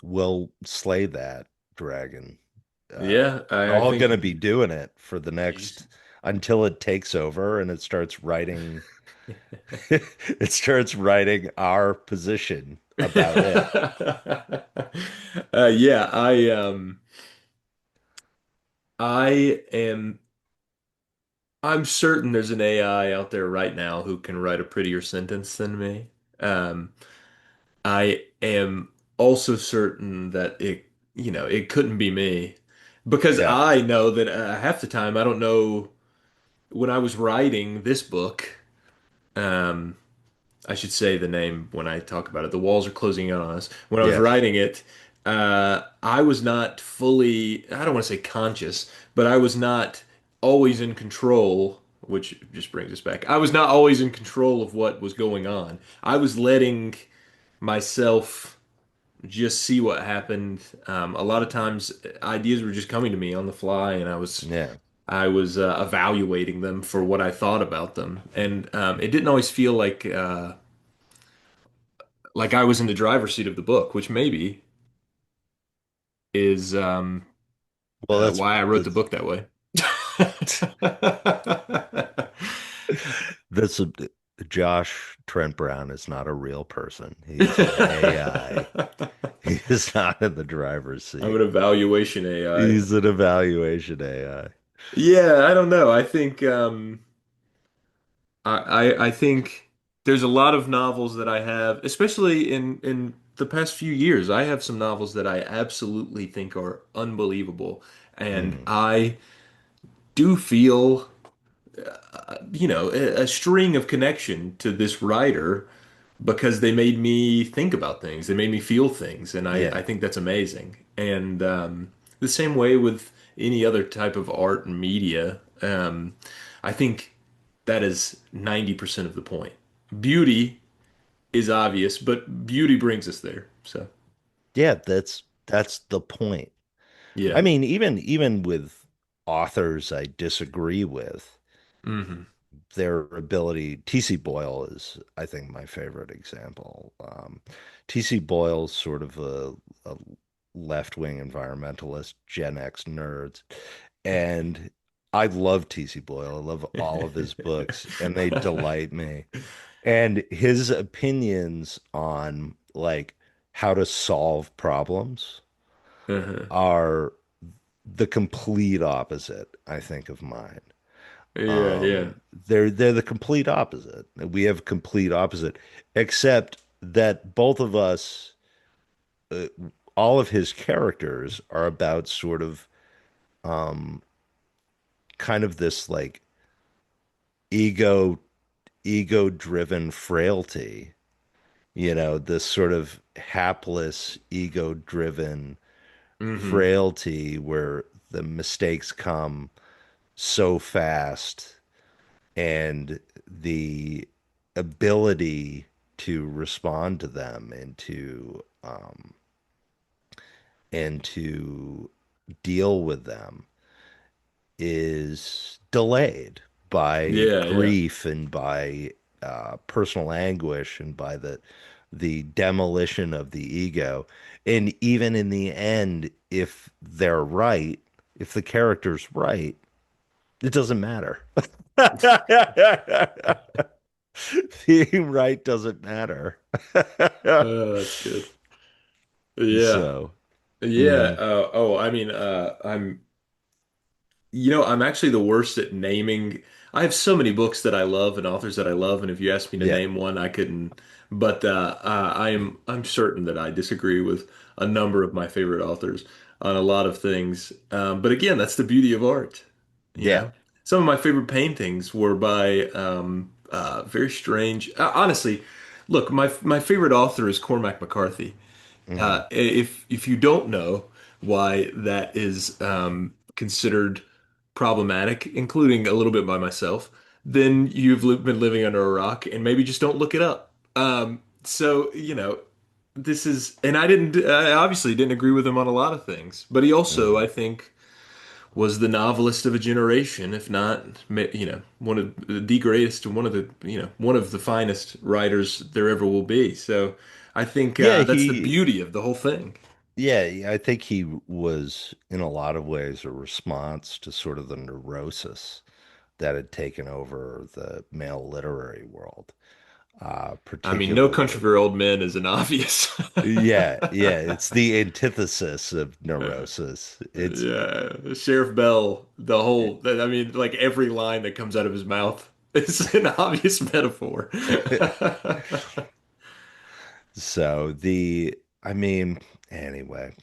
we'll slay that dragon. Yeah, We're I all think going to be doing it for the he's next until it takes over and it starts writing it starts writing our position about it. yeah, I am I'm certain there's an AI out there right now who can write a prettier sentence than me. Um, I am also certain that it couldn't be me because Yeah. I know that half the time I don't know when I was writing this book. Um, I should say the name when I talk about it. The walls are closing in on us. When I was Yes. writing it, I was not fully, I don't want to say conscious, but I was not always in control, which just brings us back. I was not always in control of what was going on. I was letting myself just see what happened. A lot of times ideas were just coming to me on the fly and Yeah. I was evaluating them for what I thought about them. And it didn't always feel like I was in the driver's seat of the book, which maybe is Well, Why I wrote the that's book that way. that's a, Josh Trent Brown is not a real person. He's an AI. He is not in the driver's I'm seat. an evaluation AI. He's an evaluation AI. Yeah, I don't know. I think I think there's a lot of novels that I have, especially in the past few years. I have some novels that I absolutely think are unbelievable, and Mhm. I do feel a string of connection to this writer because they made me think about things. They made me feel things, and I Yeah. think that's amazing. And the same way with any other type of art and media, I think that is 90% of the point. Beauty is obvious, but beauty brings us there. So, Yeah, that's the point. I yeah. mean, even with authors I disagree with, Hmm. their ability, T.C. Boyle is, I think, my favorite example. T.C. Boyle's sort of a left-wing environmentalist, Gen X nerds, and I love T.C. Boyle. I love all of his books, and they delight me. And his opinions on like how to solve problems Uh-huh. are the complete opposite, I think, of mine. Yeah, yeah. They're the complete opposite. We have complete opposite, except that both of us, uh, all of his characters are about sort of um, kind of this like ego ego driven frailty, this sort of hapless ego driven Hmm. frailty where the mistakes come so fast and the ability to respond to them and to deal with them is delayed by Yeah, yeah. grief and by personal anguish and by the demolition of the ego. And even in the end, if they're right, if the character's right, it doesn't matter. Being right doesn't matter. That's good. Yeah. So, Yeah. mm, I mean, I'm actually the worst at naming. I have so many books that I love and authors that I love, and if you asked me to yeah. name one, I couldn't. But I'm certain that I disagree with a number of my favorite authors on a lot of things. But again, that's the beauty of art. You Yeah. know, some of my favorite paintings were by very strange. Honestly, look, my favorite author is Cormac McCarthy. Hmm. If you don't know why that is considered problematic, including a little bit by myself, then been living under a rock and maybe just don't look it up. So, this is, and I obviously didn't agree with him on a lot of things, but he also, Hmm. I think, was the novelist of a generation, if not, one of the greatest and one of the finest writers there ever will be. So I think Yeah, that's the beauty of the whole thing. I think he was in a lot of ways a response to sort of the neurosis that had taken over the male literary world, I mean, No particularly. Country for Old Men is an obvious. Yeah, it's the antithesis of Uh, neurosis. It's yeah, Sheriff Bell, I mean, like every line that comes out of his mouth is an obvious metaphor. so I mean, anyway,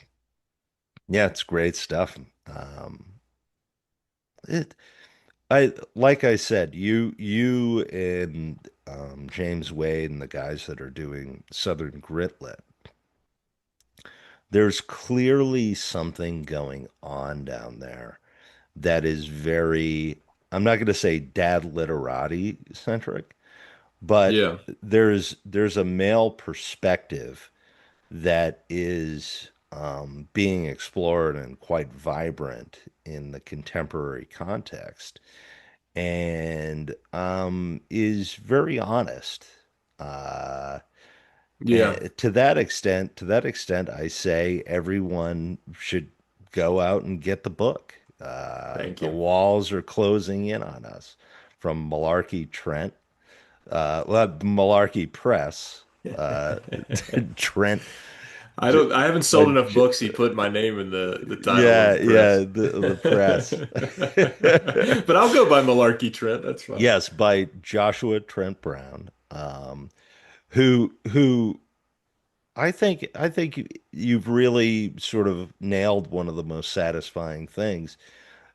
yeah, it's great stuff. Um, it, like I said, you and James Wade and the guys that are doing Southern Gritlit, there's clearly something going on down there that is very, I'm not going to say dad literati centric, but Yeah, there's a male perspective that is being explored and quite vibrant in the contemporary context and is very honest. Uh, yeah, and to that extent, I say everyone should go out and get the book. Thank The you. walls are closing in on us from Malarkey Trent, Malarkey Press, uh, Trent, I haven't sold by, enough books. He put my name in the title yeah, of the yeah, press. the press. But I'll go by Malarkey Trent. That's fine. Yes, by Joshua Trent Brown, who I think you've really sort of nailed one of the most satisfying things,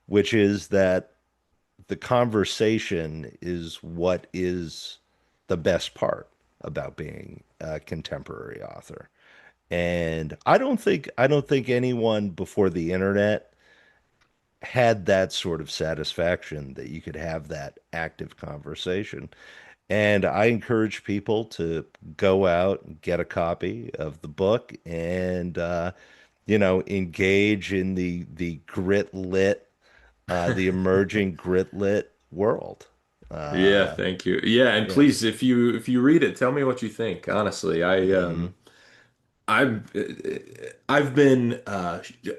which is that the conversation is what is the best part about being a contemporary author. And I don't think anyone before the internet had that sort of satisfaction that you could have that active conversation. And I encourage people to go out and get a copy of the book and engage in the grit lit, the emerging grit lit world. Yeah, Uh, thank you. Yeah, and yeah. please, if you read it, tell me what you think. Honestly, Mhm. I've I've been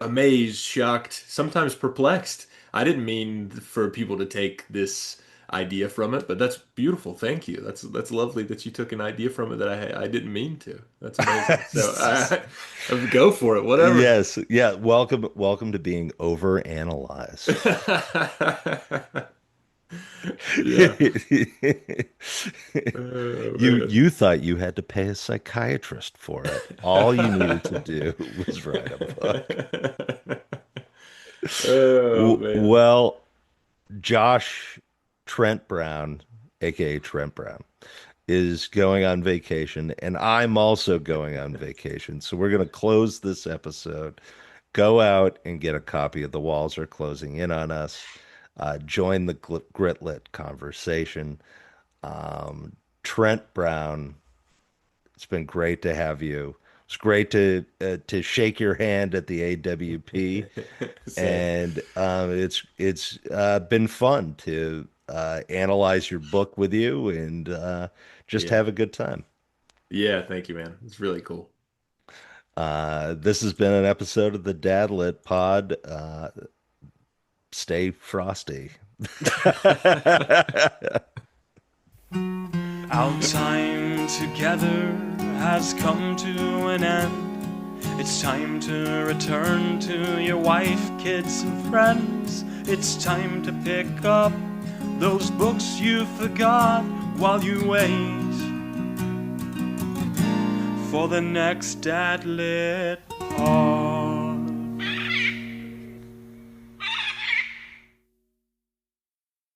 amazed, shocked, sometimes perplexed. I didn't mean for people to take this idea from it, but that's beautiful. Thank you. That's lovely that you took an idea from it that I didn't mean to. That's amazing. So I go for it, whatever. Yes, yeah. Welcome to being overanalyzed. Yeah. You Oh you thought you had to pay a psychiatrist for it. All you needed to do was write a book. man. Oh man. Well, Josh Trent Brown, aka Trent Brown, is going on vacation, and I'm also going on vacation. So we're going to close this episode. Go out and get a copy of The Walls Are Closing In on Us. Join the Gritlit conversation. Trent Brown, it's been great to have you. It's great to shake your hand at the AWP, Same. and it's been fun to analyze your book with you and just Yeah. have a good time. Yeah, thank you, man. It's really cool. This has been an episode of the Dad Lit Pod. Stay frosty. Our time together has come to an end. It's time to return to your wife, kids, and friends. It's time to pick up those books you forgot while you wait for the next Dad Lit Pod.